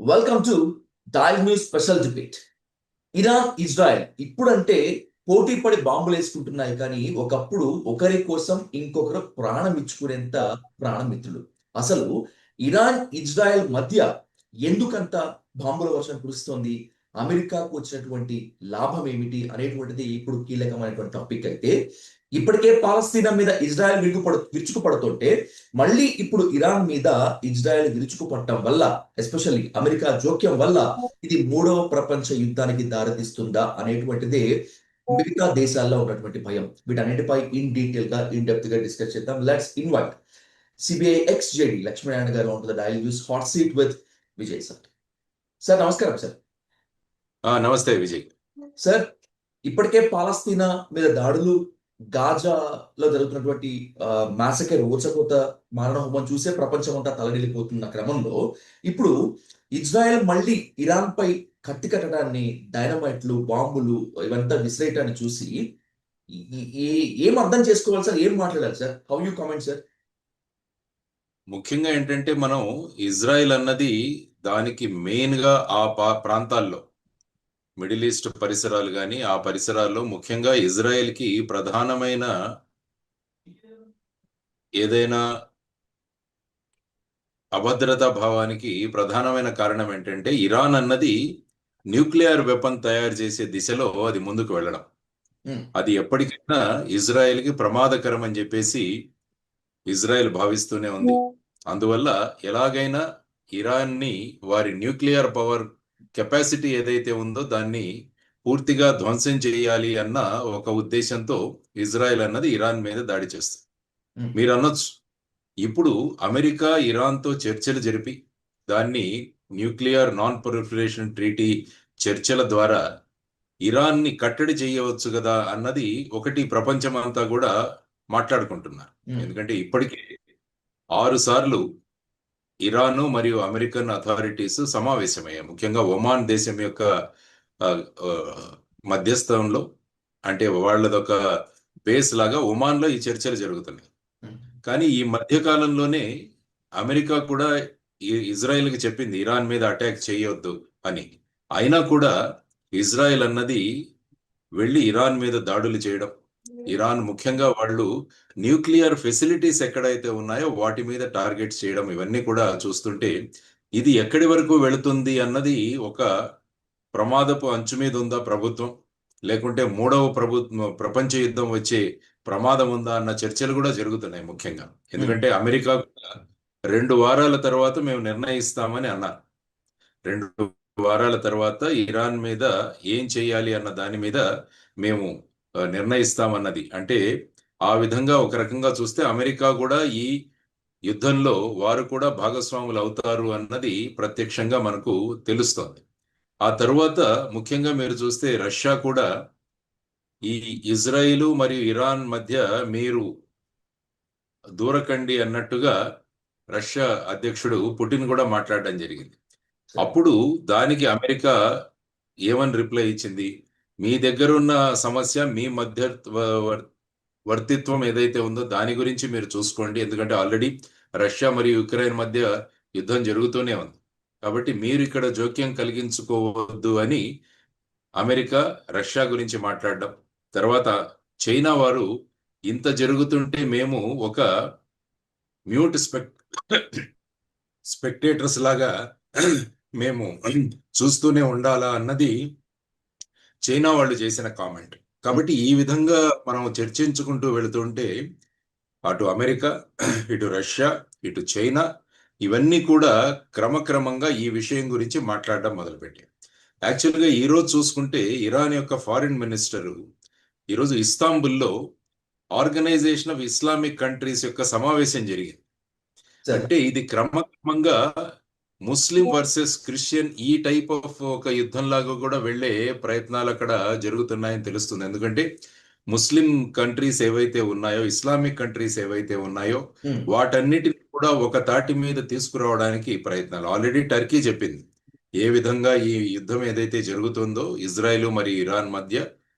Welcome to dial news special debate. Iran Israel ఇప్పుడంటే పోటీ పడి బాంబులు వేసుకుంటున్నాయి, కానీ ఒకప్పుడు ఒకరి కోసం ఇంకొకరు ప్రాణం ఇచ్చుకునేంత ప్రాణమిత్రులు. అసలు ఇరాన్ ఇజ్రాయెల్ మధ్య ఎందుకంత బాంబుల వర్షం కురుస్తోంది, అమెరికాకు వచ్చినటువంటి లాభం ఏమిటి అనేటువంటిది ఇప్పుడు కీలకమైనటువంటి టాపిక్. అయితే ఇప్పటికే పాలస్తీనా మీద ఇజ్రాయెల్ విరుచుకుపడుతుంటే మళ్ళీ ఇప్పుడు ఇరాన్ మీద ఇజ్రాయెల్ విరుచుకుపడటం వల్ల, ఎస్పెషల్లీ అమెరికా జోక్యం వల్ల ఇది మూడవ ప్రపంచ యుద్ధానికి దారితీస్తుందా అనేటువంటిదే మిగతా దేశాల్లో ఉన్నటువంటి భయం. వీటన్నిటిపై ఇన్ డెప్త్ గా డిస్కస్ చేద్దాం. Let's invite CBI ex JD Lakshminarayana garu on to the Dial News hot seat with Vijay sir. Sir నమస్కారం సార్. నమస్తే విజయ్ సార్, ఇప్పటికే పాలస్తీనా మీద దాడులు, గాజాలో జరుగుతున్నటువంటి మాసకర్ ఊచకోత మారణ హోమం చూసే ప్రపంచం అంతా తలడిల్లిపోతున్న క్రమంలో ఇప్పుడు ఇజ్రాయెల్ మళ్ళీ ఇరాన్ పై కత్తి కట్టడాన్ని, డైనమైట్లు, బాంబులు ఇవంతా విసిరేయటాన్ని చూసి ఏం అర్థం చేసుకోవాలి సార్? ఏం మాట్లాడాలి sir? How you comment sir? ముఖ్యంగా ఏంటంటే మనం ఇజ్రాయెల్ అన్నది దానికి మెయిన్ గా ఆ ప్రాంతాల్లో మిడిల్ ఈస్ట్ పరిసరాలు కానీ ఆ పరిసరాల్లో ముఖ్యంగా ఇజ్రాయెల్ కి ప్రధానమైన ఏదైనా అభద్రతా భావానికి ప్రధానమైన కారణం ఏంటంటే ఇరాన్ అన్నది న్యూక్లియర్ వెపన్ తయారు చేసే దిశలో అది ముందుకు వెళ్ళడం. అది ఎప్పటికైనా ఇజ్రాయెల్ కి ప్రమాదకరం అని చెప్పేసి ఇజ్రాయెల్ భావిస్తూనే ఉంది. అందువల్ల ఎలాగైనా ఇరాన్ ని వారి న్యూక్లియర్ పవర్ కెపాసిటీ ఏదైతే ఉందో దాన్ని పూర్తిగా ధ్వంసం చేయాలి అన్న ఒక ఉద్దేశంతో ఇజ్రాయెల్ అన్నది ఇరాన్ మీద దాడి చేస్తుంది. మీరు అనొచ్చు, ఇప్పుడు అమెరికా ఇరాన్తో చర్చలు జరిపి దాన్ని న్యూక్లియర్ నాన్ ప్రొలిఫరేషన్ ట్రీటీ చర్చల ద్వారా ఇరాన్ ని కట్టడి చేయవచ్చు కదా అన్నది ఒకటి ప్రపంచం అంతా కూడా మాట్లాడుకుంటున్నారు. ఎందుకంటే ఇప్పటికే 6 సార్లు ఇరాన్ మరియు అమెరికన్ అథారిటీస్ సమావేశమయ్యాయి. ముఖ్యంగా ఒమాన్ దేశం యొక్క మధ్యస్థంలో, అంటే వాళ్ళదొక బేస్ లాగా ఒమాన్ లో ఈ చర్చలు జరుగుతున్నాయి. కానీ ఈ మధ్య కాలంలోనే అమెరికా కూడా ఇజ్రాయెల్ కి చెప్పింది ఇరాన్ మీద అటాక్ చేయొద్దు అని. అయినా కూడా ఇజ్రాయెల్ అన్నది వెళ్ళి ఇరాన్ మీద దాడులు చేయడం, ఇరాన్ ముఖ్యంగా వాళ్ళు న్యూక్లియర్ ఫెసిలిటీస్ ఎక్కడైతే ఉన్నాయో వాటి మీద టార్గెట్స్ చేయడం, ఇవన్నీ కూడా చూస్తుంటే ఇది ఎక్కడి వరకు వెళుతుంది అన్నది ఒక ప్రమాదపు అంచు మీద ఉందా ప్రభుత్వం, లేకుంటే మూడవ ప్రపంచ యుద్ధం వచ్చే ప్రమాదం ఉందా అన్న చర్చలు కూడా జరుగుతున్నాయి ముఖ్యంగా. ఎందుకంటే అమెరికా 2 వారాల తర్వాత మేము నిర్ణయిస్తామని అన్నారు. 2 వారాల తర్వాత ఇరాన్ మీద ఏం చేయాలి అన్న దాని మీద మేము నిర్ణయిస్తామన్నది. అంటే ఆ విధంగా ఒక రకంగా చూస్తే అమెరికా కూడా ఈ యుద్ధంలో వారు కూడా భాగస్వాములు అవుతారు అన్నది ప్రత్యక్షంగా మనకు తెలుస్తోంది. ఆ తరువాత ముఖ్యంగా మీరు చూస్తే రష్యా కూడా ఈ ఇజ్రాయిలు మరియు ఇరాన్ మధ్య మీరు దూరకండి అన్నట్టుగా రష్యా అధ్యక్షుడు పుటిన్ కూడా మాట్లాడడం జరిగింది. అప్పుడు దానికి అమెరికా ఏమని రిప్లై ఇచ్చింది, మీ దగ్గర ఉన్న సమస్య మీ మధ్య వర్తిత్వం ఏదైతే ఉందో దాని గురించి మీరు చూసుకోండి, ఎందుకంటే ఆల్రెడీ రష్యా మరియు యుక్రెయిన్ మధ్య యుద్ధం జరుగుతూనే ఉంది, కాబట్టి మీరు ఇక్కడ జోక్యం కలిగించుకోవద్దు అని అమెరికా రష్యా గురించి మాట్లాడడం. తర్వాత చైనా వారు ఇంత జరుగుతుంటే మేము ఒక మ్యూట్ స్పెక్టేటర్స్ లాగా మేము చూస్తూనే ఉండాలా అన్నది చైనా వాళ్ళు చేసిన కామెంట్. కాబట్టి ఈ విధంగా మనం చర్చించుకుంటూ వెళుతుంటే అటు అమెరికా, ఇటు రష్యా, ఇటు చైనా ఇవన్నీ కూడా క్రమక్రమంగా ఈ విషయం గురించి మాట్లాడడం మొదలుపెట్టాయి. యాక్చువల్గా ఈరోజు చూసుకుంటే ఇరాన్ యొక్క ఫారిన్ మినిస్టరు ఈరోజు ఇస్తాంబుల్లో ఆర్గనైజేషన్ ఆఫ్ ఇస్లామిక్ కంట్రీస్ యొక్క సమావేశం జరిగింది. అంటే ఇది క్రమక్రమంగా ముస్లిం వర్సెస్ క్రిస్టియన్ ఈ టైప్ ఆఫ్ ఒక యుద్ధంలాగా కూడా వెళ్లే ప్రయత్నాలు అక్కడ జరుగుతున్నాయని తెలుస్తుంది. ఎందుకంటే ముస్లిం కంట్రీస్ ఏవైతే ఉన్నాయో, ఇస్లామిక్ కంట్రీస్ ఏవైతే ఉన్నాయో వాటన్నిటిని కూడా ఒక తాటి మీద తీసుకురావడానికి ప్రయత్నాలు. ఆల్రెడీ టర్కీ చెప్పింది ఏ విధంగా ఈ యుద్ధం ఏదైతే జరుగుతుందో ఇజ్రాయెల్ మరియు ఇరాన్ మధ్య,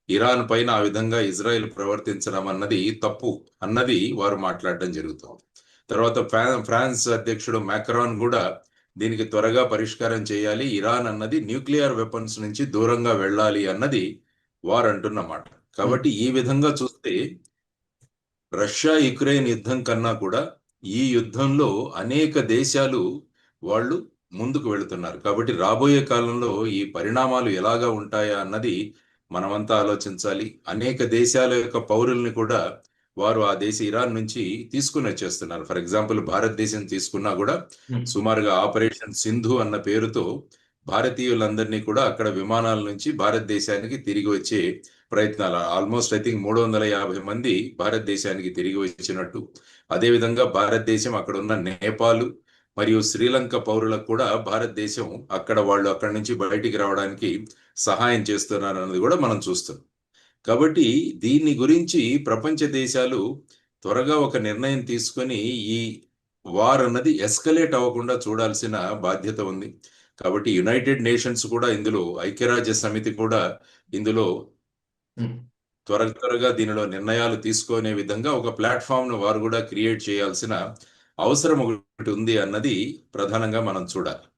ఇరాన్ పైన ఆ విధంగా ఇజ్రాయెల్ ప్రవర్తించడం అన్నది తప్పు అన్నది వారు మాట్లాడడం జరుగుతుంది. తర్వాత ఫ్రాన్స్ అధ్యక్షుడు మ్యాక్రాన్ కూడా దీనికి త్వరగా పరిష్కారం చేయాలి, ఇరాన్ అన్నది న్యూక్లియర్ వెపన్స్ నుంచి దూరంగా వెళ్ళాలి అన్నది వారు అంటున్నమాట. కాబట్టి ఈ విధంగా చూస్తే రష్యా యుక్రెయిన్ యుద్ధం కన్నా కూడా ఈ యుద్ధంలో అనేక దేశాలు వాళ్ళు ముందుకు వెళుతున్నారు. కాబట్టి రాబోయే కాలంలో ఈ పరిణామాలు ఎలాగా ఉంటాయా అన్నది మనమంతా ఆలోచించాలి. అనేక దేశాల యొక్క పౌరుల్ని కూడా వారు ఆ దేశ ఇరాన్ నుంచి తీసుకుని వచ్చేస్తున్నారు. ఫర్ ఎగ్జాంపుల్ భారతదేశం తీసుకున్నా కూడా సుమారుగా ఆపరేషన్ సింధు అన్న పేరుతో భారతీయులందరినీ కూడా అక్కడ విమానాల నుంచి భారతదేశానికి తిరిగి వచ్చే ప్రయత్నాలు. ఆల్మోస్ట్ ఐ థింక్ 350 మంది భారతదేశానికి తిరిగి వచ్చినట్టు. అదేవిధంగా భారతదేశం అక్కడ ఉన్న నేపాల్ మరియు శ్రీలంక పౌరులకు కూడా భారతదేశం వాళ్ళు అక్కడి నుంచి బయటికి రావడానికి సహాయం చేస్తున్నారు అన్నది కూడా మనం చూస్తున్నాం. కాబట్టి దీని గురించి ప్రపంచ దేశాలు త్వరగా ఒక నిర్ణయం తీసుకొని ఈ వార్ అన్నది ఎస్కలేట్ అవ్వకుండా చూడాల్సిన బాధ్యత ఉంది. కాబట్టి యునైటెడ్ నేషన్స్ కూడా ఇందులో, ఐక్యరాజ్య సమితి కూడా ఇందులో త్వరగా దీనిలో నిర్ణయాలు తీసుకునే విధంగా ఒక ప్లాట్ఫామ్ ను వారు కూడా క్రియేట్ చేయాల్సిన అవసరం ఒకటి ఉంది అన్నది ప్రధానంగా మనం చూడాలి.